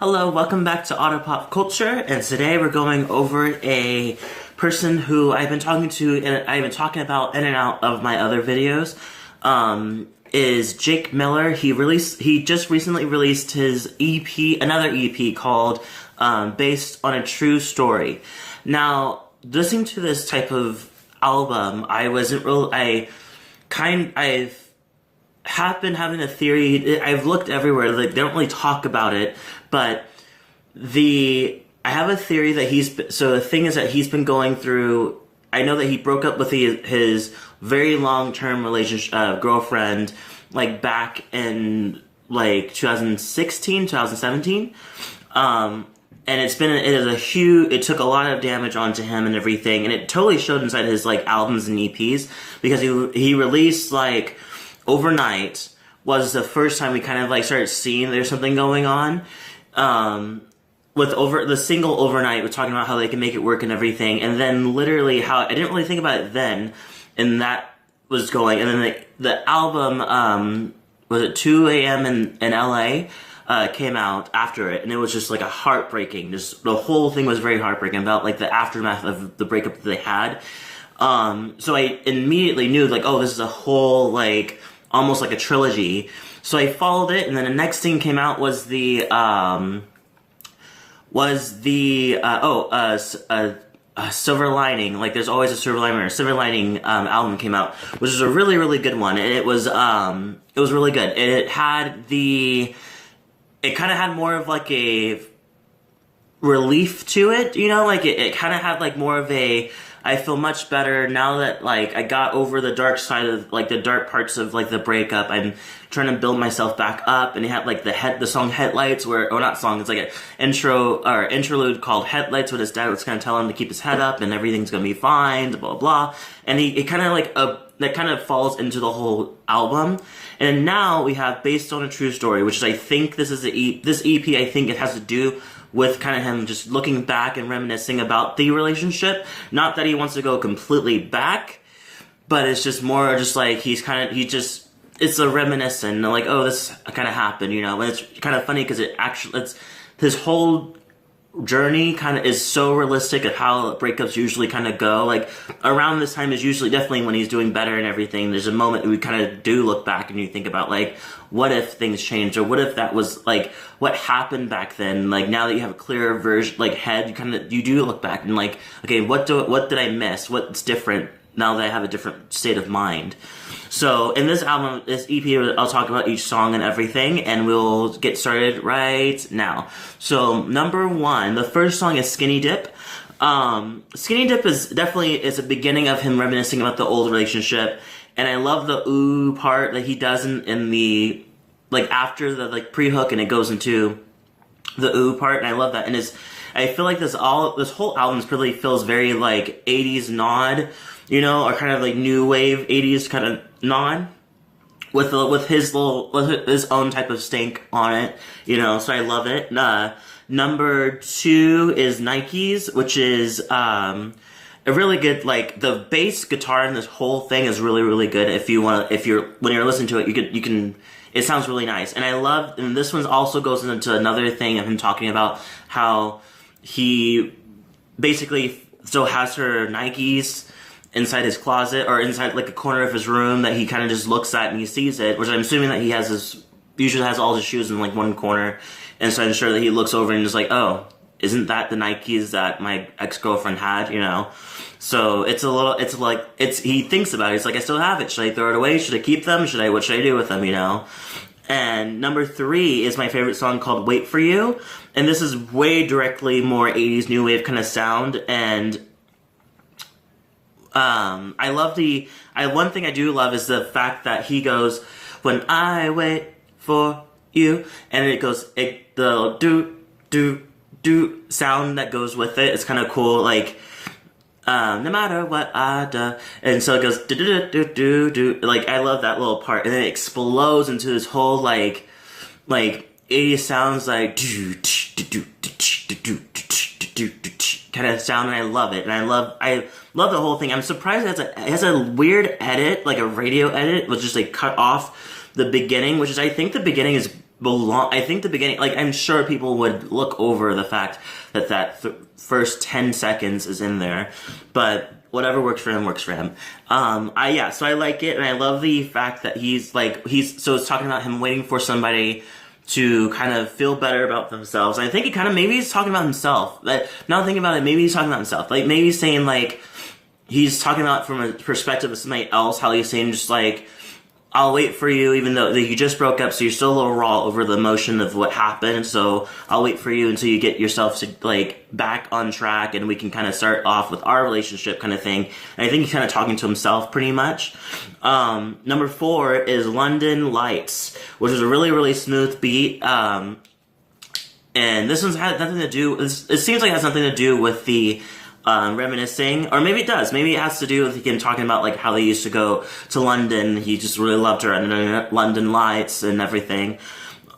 Hello, welcome back to Auto Pop Culture, and today we're going over a person who I've been talking to and I've been talking about in and out of my other videos. Is Jake Miller. He just recently released his EP, another EP called Based on a True Story. Now, listening to this type of album, I have been having a theory. I've looked everywhere, like they don't really talk about it, but I have a theory that so the thing is that he's been going through, I know that he broke up with his very long-term relationship, girlfriend, like back in like 2016, 2017. And it took a lot of damage onto him and everything, and it totally showed inside his like albums and EPs, because he released like Overnight was the first time we kind of like started seeing there's something going on. With the single Overnight, we're talking about how they can make it work and everything, and then literally how I didn't really think about it then, and that was going, and then the album, was it 2 a.m. in LA, came out after it, and it was just like a heartbreaking, the whole thing was very heartbreaking about like the aftermath of the breakup that they had. So I immediately knew like, oh, this is a whole like, almost like a trilogy. So I followed it, and then the next thing came out was Silver Lining. Like there's always a Silver Lining, or Silver Lining album came out, which is a really, really good one, and it was really good. It kind of had more of like a relief to it, you know, like it kind of had like more of I feel much better now that like I got over the dark side of like the dark parts of like the breakup. I'm trying to build myself back up, and it had like the song Headlights, it's like an interlude called Headlights, where his dad was kind of telling him to keep his head up and everything's gonna be fine, blah blah. And it kind of like that kind of falls into the whole album. And now we have Based on a True Story, which is, I think this EP, I think it has to do with kind of him just looking back and reminiscing about the relationship. Not that he wants to go completely back, but it's just more just like it's a reminiscent, like, oh, this kind of happened, you know. And it's kind of funny because it's his whole journey kind of is so realistic of how breakups usually kind of go. Like around this time is usually definitely when he's doing better and everything. There's a moment we kind of do look back and you think about like, what if things changed, or what if that was like what happened back then. Like now that you have a clearer version, like head, you do look back and like, okay, what did I miss? What's different now that I have a different state of mind? So in this album, this EP, I'll talk about each song and everything, and we'll get started right now. So number 1, the first song is Skinny Dip. Skinny Dip is a beginning of him reminiscing about the old relationship, and I love the ooh part that he does in the, like after the like pre-hook, and it goes into the ooh part, and I love that. And I feel like this whole album really feels very like 80s nod, you know, or kind of like new wave 80s kind of nod, with his own type of stank on it, you know. So I love it. Number 2 is Nikes, which is a really good, like the bass guitar in this whole thing is really, really good. When you're listening to it, you can. It sounds really nice, and this one also goes into another thing of him talking about how he basically still has her Nikes inside his closet, or inside like a corner of his room that he kind of just looks at and he sees it, which I'm assuming that he usually has all his shoes in like one corner, and so I'm sure that he looks over and is like, oh, isn't that the Nikes that my ex-girlfriend had, you know? So he thinks about it. He's like, I still have it. Should I throw it away? Should I keep them? What should I do with them, you know? And number 3 is my favorite song, called Wait For You. And this is way directly more 80s new wave kind of sound. And I love one thing I do love is the fact that he goes, when I wait for you, and it goes, the do sound that goes with it. It's kind of cool, like, no matter what I do, and so it goes do do do do do. Like I love that little part, and then it explodes into this whole like 80s sounds, like do do do do do do kind of sound, and I love it, and I love the whole thing. I'm surprised it has a weird edit, like a radio edit, which just like cut off the beginning, which is, I think the beginning is belong. I think the beginning, like, I'm sure people would look over the fact that first 10 seconds is in there, but whatever works for him works for him. So I like it, and I love the fact that so it's talking about him waiting for somebody to kind of feel better about themselves. And I think maybe he's talking about himself. Like, now thinking about it, maybe he's talking about himself. Like, maybe he's saying, like, he's talking about from a perspective of somebody else, how he's saying just like, I'll wait for you, even though you just broke up, so you're still a little raw over the emotion of what happened, so I'll wait for you until you get yourself to, like, back on track, and we can kind of start off with our relationship kind of thing. And I think he's kind of talking to himself pretty much. Number 4 is London Lights, which is a really, really smooth beat, and this one's had nothing to do, it seems like it has nothing to do with the reminiscing, or maybe it does. Maybe it has to do with him talking about like how they used to go to London. He just really loved her and London Lights and everything.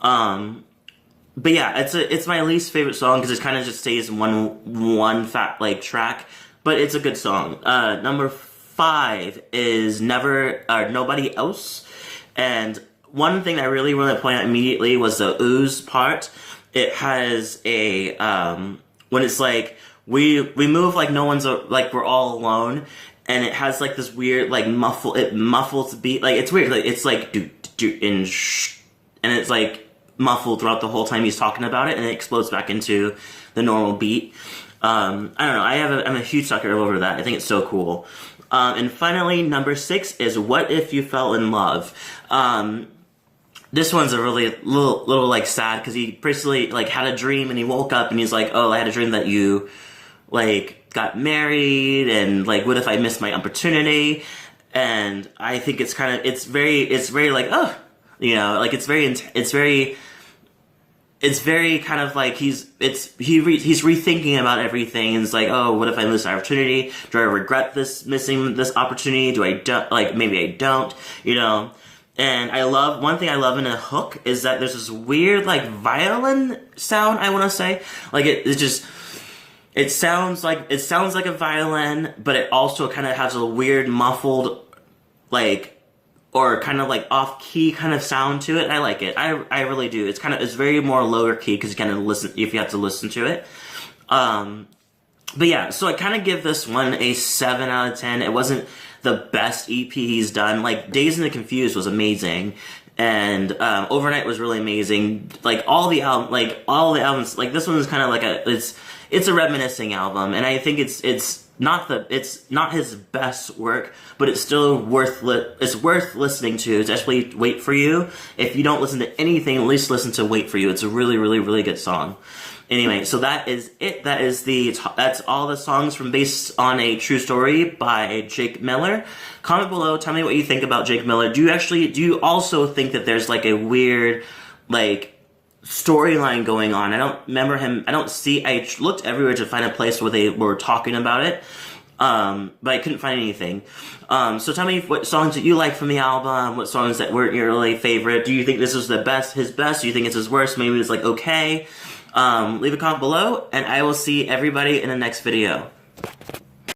But yeah, it's my least favorite song because it kind of just stays in one fat like track. But it's a good song. Number 5 is Nobody Else, and one thing I really want to point out immediately was the ooze part. It has a when it's like. We move like no one's, like we're all alone, and it has like this weird, like muffles the beat, like it's weird, like it's like do and it's like muffled throughout the whole time he's talking about it, and it explodes back into the normal beat. I don't know, I'm a huge sucker over that. I think it's so cool. And finally, number 6 is What If You Fell in Love. This one's a really little like sad, because he basically like had a dream and he woke up and he's like, oh, I had a dream that you like got married, and like what if I missed my opportunity? And I think it's very like, oh, you know, like it's very kind of like he's rethinking about everything, and it's like, oh, what if I miss the opportunity? Do I regret missing this opportunity? Maybe I don't, you know? And one thing I love in a hook is that there's this weird, like, violin sound, I want to say. Like, it sounds like a violin, but it also kind of has a weird muffled, like, or kind of like off-key kind of sound to it. I like it. I really do. It's very more lower key, because you have to listen to it. But yeah, so I kind of give this one a 7 out of 10. It wasn't the best EP he's done. Like, Dazed and Confused was amazing, and Overnight was really amazing. Like, all the albums, like, this one is kind of like it's a reminiscing album, and I think it's not his best work, but it's still worth listening to, especially Wait For You. If you don't listen to anything, at least listen to Wait For You. It's a really, really, really good song. Anyway, so that is it. That's all the songs from Based on a True Story by Jake Miller. Comment below, tell me what you think about Jake Miller. Do you also think that there's like a weird, like, storyline going on? I don't remember him. I looked everywhere to find a place where they were talking about it, but I couldn't find anything. So tell me what songs that you like from the album, what songs that weren't your really favorite. Do you think this is his best? Do you think it's his worst? Maybe it's like, okay. Leave a comment below, and I will see everybody in the next video.